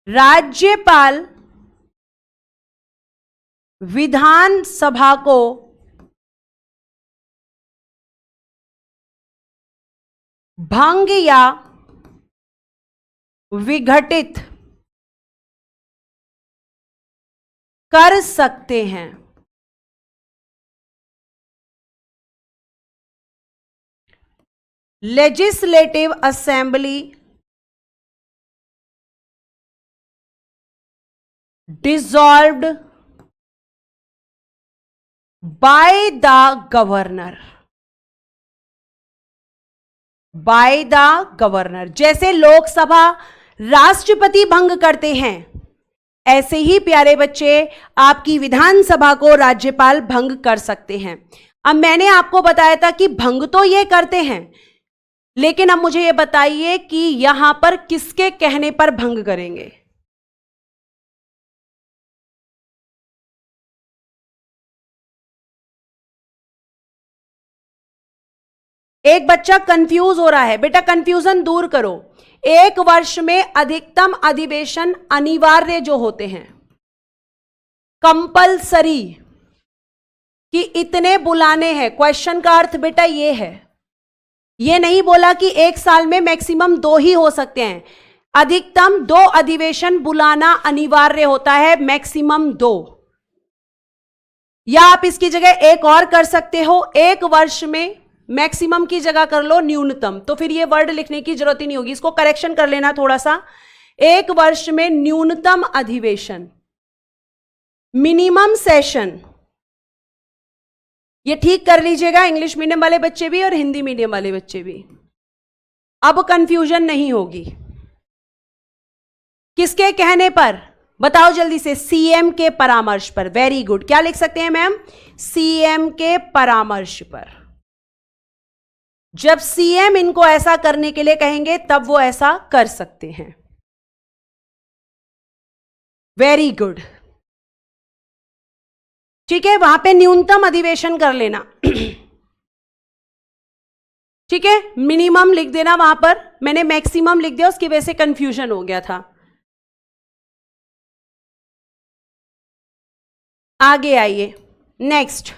A: राज्यपाल विधानसभा को भंग या विघटित कर सकते हैं। Legislative assembly dissolved by the governor, जैसे लोकसभा राष्ट्रपति भंग करते हैं, ऐसे ही प्यारे बच्चे आपकी विधानसभा को राज्यपाल भंग कर सकते हैं। अब मैंने आपको बताया था कि भंग तो ये करते हैं, लेकिन अब मुझे ये बताइए कि यहां पर किसके कहने पर भंग करेंगे? एक बच्चा कंफ्यूज हो रहा है, बेटा कंफ्यूजन दूर करो। एक वर्ष में अधिकतम अधिवेशन अनिवार्य जो होते हैं, कंपलसरी, कि इतने बुलाने हैं। क्वेश्चन का अर्थ बेटा ये है, ये नहीं बोला कि एक साल में मैक्सिमम 2 ही हो सकते हैं। अधिकतम 2 अधिवेशन बुलाना अनिवार्य होता है, मैक्सिमम 2। या आप इसकी जगह एक और कर सकते हो, 1 वर्ष में मैक्सिमम की जगह कर लो न्यूनतम, तो फिर ये वर्ड लिखने की जरूरत ही नहीं होगी, इसको करेक्शन कर लेना थोड़ा सा। 1 वर्ष में न्यूनतम अधिवेशन, मिनिमम सेशन, ये ठीक कर लीजिएगा, इंग्लिश मीडियम वाले बच्चे भी और हिंदी मीडियम वाले बच्चे भी। अब कंफ्यूजन नहीं होगी। किसके कहने पर? बताओ जल्दी से। सीएम के परामर्श पर। Very good. क्या लिख सकते हैं मैम? सीएम के परामर्श पर। जब सीएम इनको ऐसा करने के लिए कहेंगे तब वो ऐसा कर सकते हैं। Very good. ठीक है, वहां पे न्यूनतम अधिवेशन कर लेना। ठीक है, मिनिमम लिख देना वहां पर, मैंने मैक्सिमम लिख दिया, उसकी वजह से कंफ्यूजन हो गया था। आगे आइए, नेक्स्ट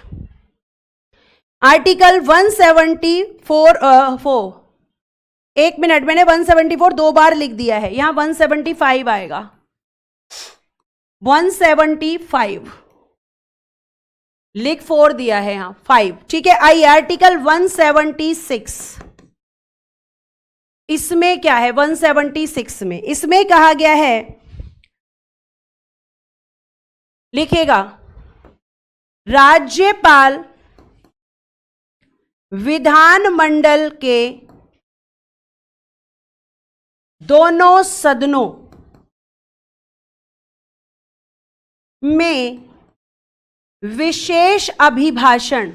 A: आर्टिकल 174 एक मिनट, मैंने 174 2 बार लिख दिया है, यहां 175 आएगा। 175 लिख 4 दिया है, यहां 5। ठीक है, आइए आर्टिकल 176। इसमें क्या है? 176 में इसमें कहा गया है, लिखेगा, राज्यपाल विधानमंडल के दोनों सदनों में विशेष अभिभाषण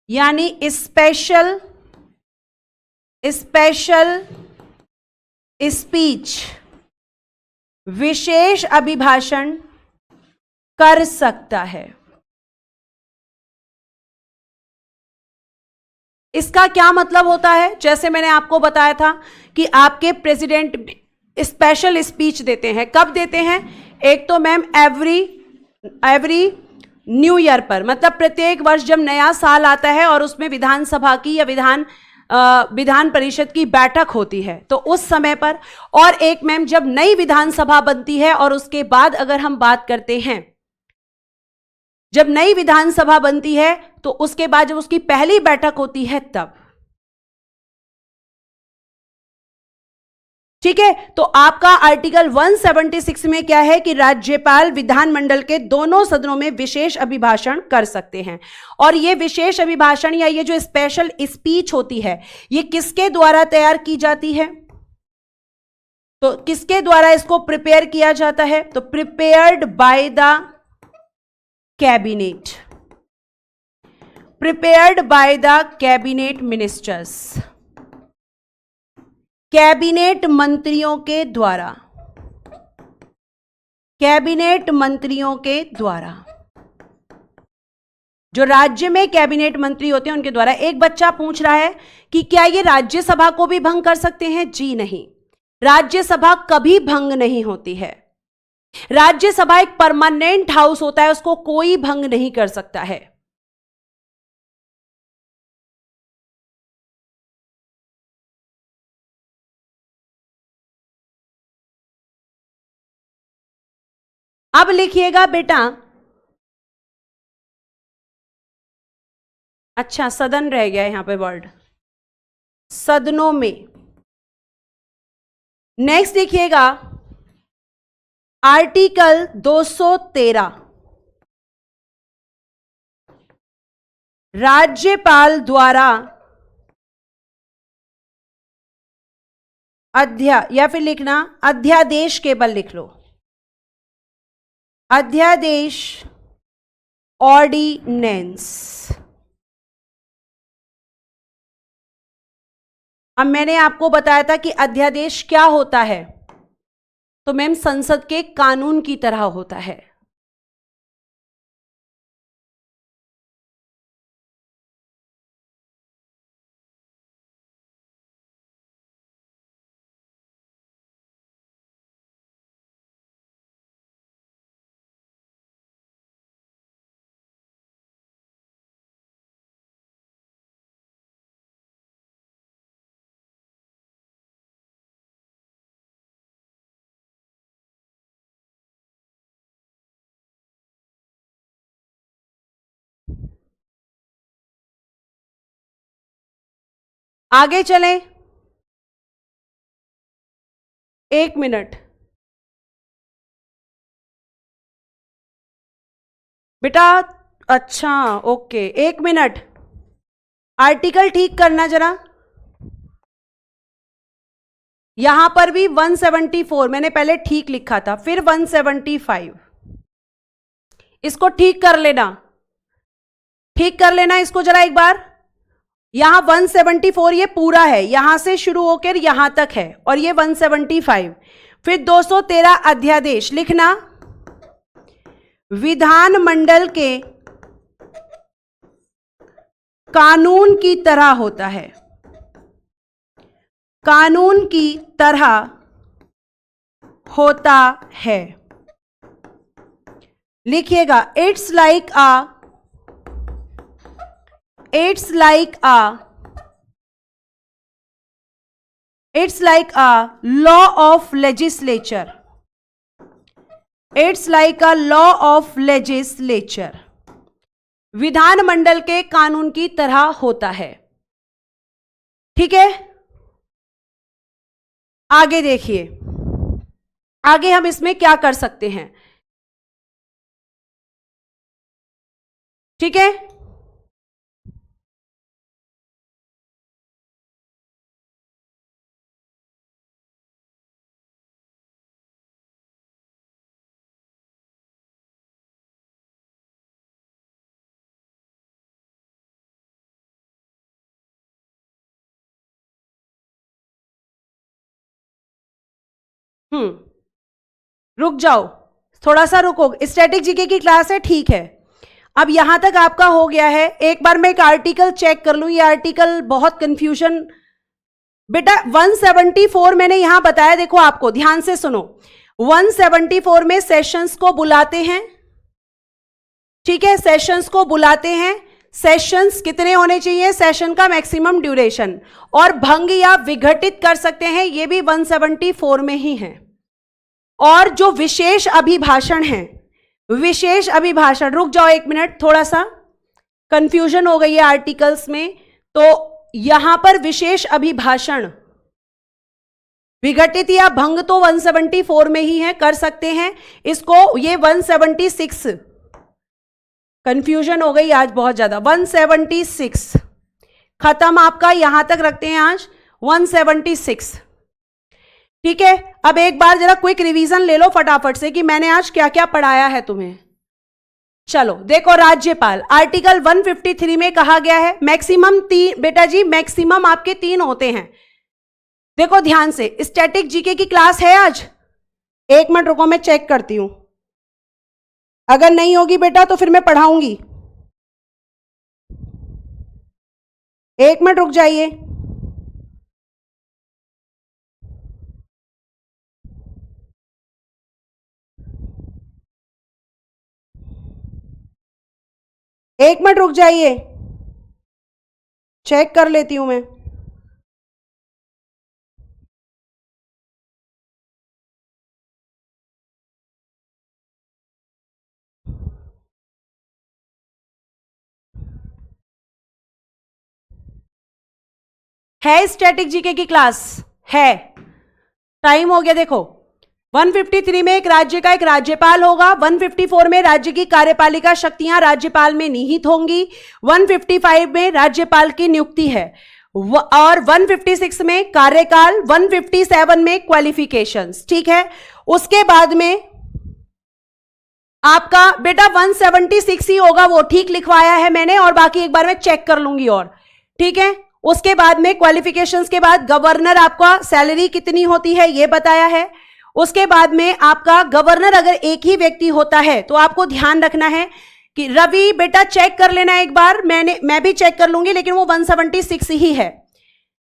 A: यानी स्पेशल स्पीच, विशेष अभिभाषण कर सकता है। इसका क्या मतलब होता है? जैसे मैंने आपको बताया था कि आपके प्रेसिडेंट स्पेशल स्पीच देते हैं। कब देते हैं? एक तो मैम एवरी न्यू ईयर पर, मतलब प्रत्येक वर्ष जब नया साल आता है और उसमें विधानसभा की या विधान परिषद की बैठक होती है तो उस समय पर, और एक मैम जब नई विधानसभा बनती है और उसके बाद अगर हम बात करते हैं, जब नई विधानसभा बनती है तो उसके बाद जब उसकी पहली बैठक होती है तब। ठीक है, तो आपका आर्टिकल 176 में क्या है कि राज्यपाल विधानमंडल के दोनों सदनों में विशेष अभिभाषण कर सकते हैं। और ये विशेष अभिभाषण या ये जो स्पेशल स्पीच होती है, ये किसके द्वारा तैयार की जाती है? तो किसके द्वारा इसको प्रिपेयर किया जाता है? तो prepared by the cabinet, prepared by the cabinet ministers, cabinet मंत्रियों के द्वारा, कैबिनेट मंत्रियों के द्वारा, जो राज्य में कैबिनेट मंत्री होते हैं उनके द्वारा। एक बच्चा पूछ रहा है कि क्या ये राज्यसभा को भी भंग कर सकते हैं? जी नहीं, राज्यसभा कभी भंग नहीं होती है। राज्यसभा एक परमानेंट हाउस होता है, उसको कोई भंग नहीं कर सकता है। अब लिखिएगा बेटा, अच्छा सदन रह गया यहां पे वर्ड, सदनों में। नेक्स्ट लिखिएगा आर्टिकल 213, राज्यपाल द्वारा या फिर लिखना अध्यादेश, केवल लिख लो अध्यादेश, ऑर्डिनेंस। अब मैंने आपको बताया था कि अध्यादेश क्या होता है, तो मैम संसद के कानून की तरह होता है। आगे चलें, 1 मिनट बेटा। अच्छा ओके, 1 मिनट, आर्टिकल ठीक करना जरा। यहां पर भी 174 मैंने पहले ठीक लिखा था, फिर 175, इसको ठीक कर लेना, ठीक कर लेना इसको जरा एक बार। यहां 174 ये पूरा है, यहां से शुरू होकर यहां तक है, और ये 175। फिर 213 अध्यादेश लिखना, विधानमंडल के कानून की तरह होता है, कानून की तरह होता है। लिखिएगा, it's like a law of legislature. It's like a law of legislature. विधानमंडल के कानून की तरह होता है। ठीक है, आगे देखिए, आगे हम इसमें क्या कर सकते हैं। ठीक है, रुक जाओ, थोड़ा सा रुको, स्टैटिक जीके की क्लास है, ठीक है। अब यहां तक आपका हो गया है। एक बार मैं एक आर्टिकल चेक कर लूं, ये आर्टिकल बहुत कंफ्यूजन बेटा। 174 मैंने यहां बताया, देखो आपको ध्यान से सुनो। 174 में सेशंस को बुलाते हैं, ठीक है, सेशंस को बुलाते हैं। सेशंस कितने होने चाहिए, सेशन का मैक्सिमम ड्यूरेशन, और भंग या विघटित कर सकते हैं, ये भी 174 में ही है। और जो विशेष अभिभाषण है, विशेष अभिभाषण, रुक जाओ 1 मिनट, थोड़ा सा कंफ्यूजन हो गई है आर्टिकल्स में। तो यहां पर विशेष अभिभाषण विघटित या भंग तो 174 में ही है, कर सकते हैं इसको। ये 176, कंफ्यूजन हो गई आज बहुत ज्यादा। 176 खत्म आपका, यहां तक रखते हैं आज 176। ठीक है, अब एक बार जरा क्विक रिवीजन ले लो फटाफट से कि मैंने आज क्या क्या पढ़ाया है तुम्हें। चलो देखो, राज्यपाल, आर्टिकल 153 में कहा गया है मैक्सिमम 3, बेटा जी मैक्सिमम आपके 3 होते हैं। देखो ध्यान से, स्टैटिक जीके की क्लास है आज। 1 मिनट रुको, मैं चेक करती हूं, अगर नहीं होगी बेटा तो फिर मैं पढ़ाऊंगी। 1 मिनट रुक जाइए। एक मिनट रुक जाइए, चेक कर लेती हूं मैं। है स्टैटिक जीके की क्लास है, टाइम हो गया। देखो 153 में एक राज्य का एक राज्यपाल होगा, 154 में राज्य की कार्यपालिका शक्तियां राज्यपाल में निहित होंगी, 155 में राज्यपाल की नियुक्ति है, और 156 में कार्यकाल, 157 में क्वालिफिकेशंस। ठीक है, उसके बाद में आपका बेटा 176 ही होगा, वो ठीक लिखवाया है मैंने, और बाकी एक बार मैं चेक कर लूंगी और। ठीक है, उसके बाद में क्वालिफिकेशंस के बाद गवर्नर, आपका सैलरी कितनी होती है ये बताया है। उसके बाद में आपका गवर्नर अगर एक ही व्यक्ति होता है तो आपको ध्यान रखना है कि रवि बेटा चेक कर लेना एक बार, मैं भी चेक कर लूंगी, लेकिन वो 176 ही है।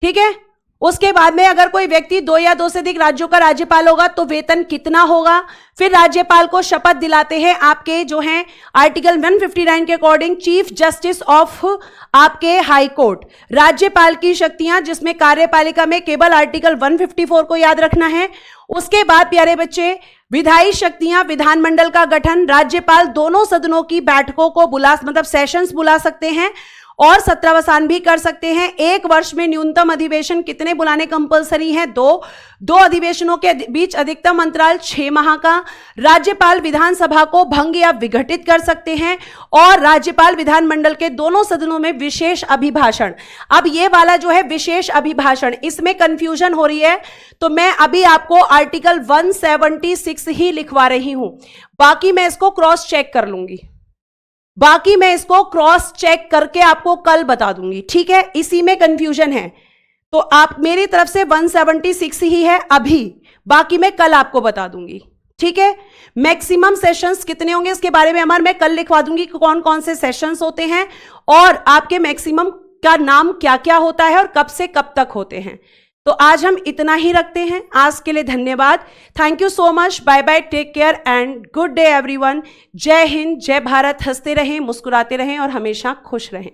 A: ठीक है, उसके बाद में अगर कोई व्यक्ति 2 या 2 से अधिक राज्यों का राज्यपाल होगा तो वेतन कितना होगा। फिर राज्यपाल को शपथ दिलाते हैं आपके जो हैं आर्टिकल 159 के अकॉर्डिंग चीफ जस्टिस ऑफ आपके हाई कोर्ट। राज्यपाल की शक्तियां, जिसमें कार्यपालिका में केवल आर्टिकल 154 को याद रखना है। उसके बाद प्यारे बच्चे, विधायी शक्तियां, विधानमंडल का गठन, राज्यपाल दोनों सदनों की बैठकों को मतलब सेशंस बुला सकते हैं। और सत्रावसान भी कर सकते हैं। एक वर्ष में न्यूनतम अधिवेशन कितने बुलाने कंपलसरी हैं? दो अधिवेशनों के बीच अधिकतम अंतराल 6 माह का। राज्यपाल विधानसभा को भंग या विघटित कर सकते हैं और राज्यपाल विधानमंडल के दोनों सदनों में विशेष अभिभाषण। अब ये वाला जो है विशेष अभिभाषण, इसमें कंफ्यूजन हो रही है, तो मैं अभी आपको आर्टिकल 176 ही लिखवा रही हूं, बाकी मैं इसको क्रॉस चेक कर लूंगी, बाकी मैं इसको क्रॉस चेक करके आपको कल बता दूंगी, ठीक है? इसी में कंफ्यूजन है, तो आप मेरी तरफ से 176 ही है अभी, बाकी मैं कल आपको बता दूंगी, ठीक है? मैक्सिमम सेशंस कितने होंगे इसके बारे में मैं कल लिखवा दूंगी, कौन कौन से सेशंस होते हैं और आपके मैक्सिमम का नाम क्या क्या होता है और कब से कब तक होते हैं। तो आज हम इतना ही रखते हैं, आज के लिए धन्यवाद। Thank you so much, bye bye, take care and good day everyone. जय हिंद, जय भारत। हंसते रहें, मुस्कुराते रहें और हमेशा खुश रहें।